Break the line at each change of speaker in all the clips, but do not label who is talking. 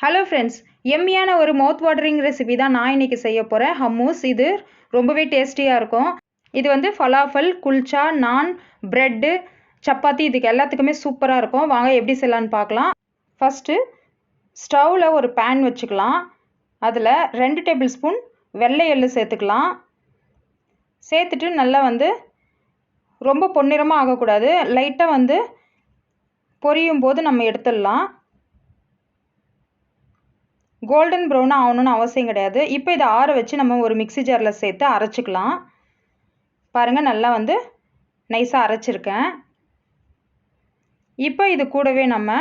Hello friends, எம்மியான ஒரு மவுத் watering recipe தான் நான் இன்றைக்கி செய்ய போகிறேன். ஹம்மூஸ். இது ரொம்பவே டேஸ்டியாக இருக்கும். இது வந்து ஃபலாஃபல், குல்ச்சா, நான், ப்ரெட்டு, சப்பாத்தி இதுக்கு எல்லாத்துக்குமே சூப்பராக இருக்கும். வாங்க எப்படி செய்யலான்னு பார்க்கலாம். ஃபஸ்ட்டு ஸ்டவ்வில் ஒரு பேன் வச்சுக்கலாம். அதில் 2 டேபிள் ஸ்பூன் வெள்ளை எள்ளு சேர்த்துக்கலாம். சேர்த்துட்டு நல்லா ரொம்ப பொன்னிறமாக ஆகக்கூடாது. லைட்டாக பொரியும் போது நம்ம எடுத்துடலாம். கோல்டன் ப்ரௌனாக ஆகணும்னு அவசியம் கிடையாது. இப்போ இதை ஆற வச்சு நம்ம ஒரு மிக்ஸி ஜாரில் சேர்த்து அரைச்சிக்கலாம். பாருங்கள், நல்லா நைஸாக அரைச்சிருக்கேன். இப்போ இது கூடவே நம்ம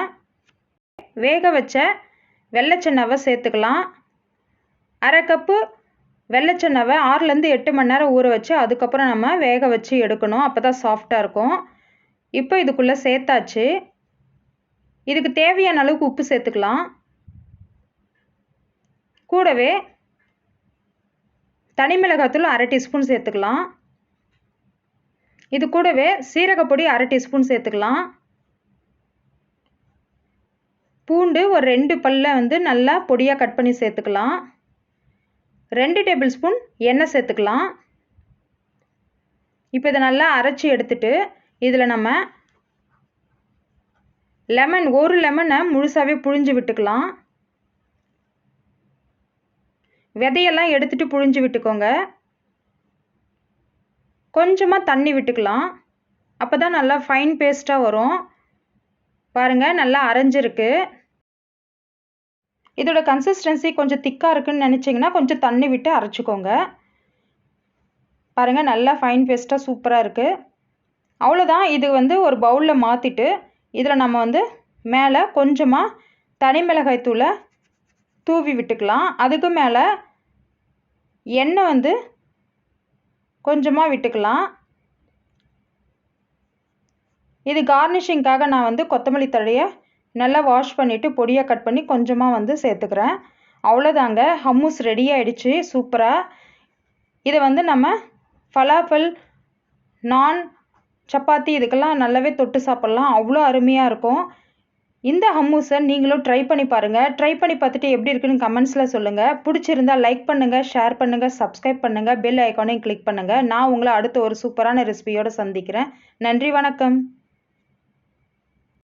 வேக வச்ச வெள்ளைச்சென்னாவை சேர்த்துக்கலாம். அரை கப்பு வெள்ளைச்சென்னாவை 6லேருந்து 8 மணி நேரம் ஊற வச்சு அதுக்கப்புறம் நம்ம வேக வச்சு எடுக்கணும். அப்போ தான் சாஃப்டாக இருக்கும். இப்போ இதுக்குள்ளே சேர்த்தாச்சு. இதுக்கு தேவையான அளவுக்கு உப்பு சேர்த்துக்கலாம். கூடவே தனி மிளகாத்தூள் அரை டீஸ்பூன் சேர்த்துக்கலாம். இது கூடவே சீரகப்பொடி அரை டீஸ்பூன் சேர்த்துக்கலாம். பூண்டு ஒரு 2 பல்ல நல்லா பொடியாக கட் பண்ணி சேர்த்துக்கலாம். 2 டேபிள் ஸ்பூன் எண்ணெய் சேர்த்துக்கலாம். இப்போ இதை நல்லா அரைச்சி எடுத்துட்டு இதில் நம்ம ஒரு லெமனை முழுசாகவே புழிஞ்சு விட்டுக்கலாம். விதையெல்லாம் எடுத்துட்டு புழிஞ்சு விட்டுக்கோங்க. கொஞ்சமாக தண்ணி விட்டுக்கலாம். அப்போ தான் நல்லா ஃபைன் பேஸ்ட்டாக வரும். பாருங்கள், நல்லா அரைஞ்சிருக்கு. இதோட கன்சிஸ்டன்சி கொஞ்சம் திக்காக இருக்குன்னு நினச்சிங்கன்னா கொஞ்சம் தண்ணி விட்டு அரைச்சிக்கோங்க. பாருங்கள், நல்லா ஃபைன் பேஸ்ட்டாக சூப்பராக இருக்குது. அவ்வளோதான். இது ஒரு பவுலில் மாற்றிட்டு இதில் நம்ம மேலே கொஞ்சமாக தனி மிளகாய் தூளை தூவி விட்டுக்கலாம். அதுக்கு மேலே எண்ணெய் கொஞ்சமாக விட்டுக்கலாம். இது கார்னிஷிங்காக நான் கொத்தமல்லி தழையை நல்லா வாஷ் பண்ணிவிட்டு பொடியாக கட் பண்ணி கொஞ்சமாக சேர்த்துக்கிறேன். அவ்வளோதாங்க, ஹம்மூஸ் ரெடி ஆகிடுச்சு சூப்பராக. இதை நம்ம ஃபலாஃபல், நான், சப்பாத்தி இதுக்கெல்லாம் நல்லாவே தொட்டு சாப்பிட்லாம். அவ்வளோ அருமையாக இருக்கும். இந்த ஹம்மூஸை நீங்களும் ட்ரை பண்ணி பாருங்கள். ட்ரை பண்ணி பார்த்துட்டு எப்படி இருக்குன்னு கமெண்ட்ஸில் சொல்லுங்கள். பிடிச்சிருந்தால் லைக் பண்ணுங்கள், ஷேர் பண்ணுங்கள், சப்ஸ்கிரைப் பண்ணுங்கள், பெல் ஐக்கானையும் கிளிக் பண்ணுங்கள். நான் உங்களை அடுத்த ஒரு சூப்பரான ரெசிபியோடு சந்திக்கிறேன். நன்றி, வணக்கம்.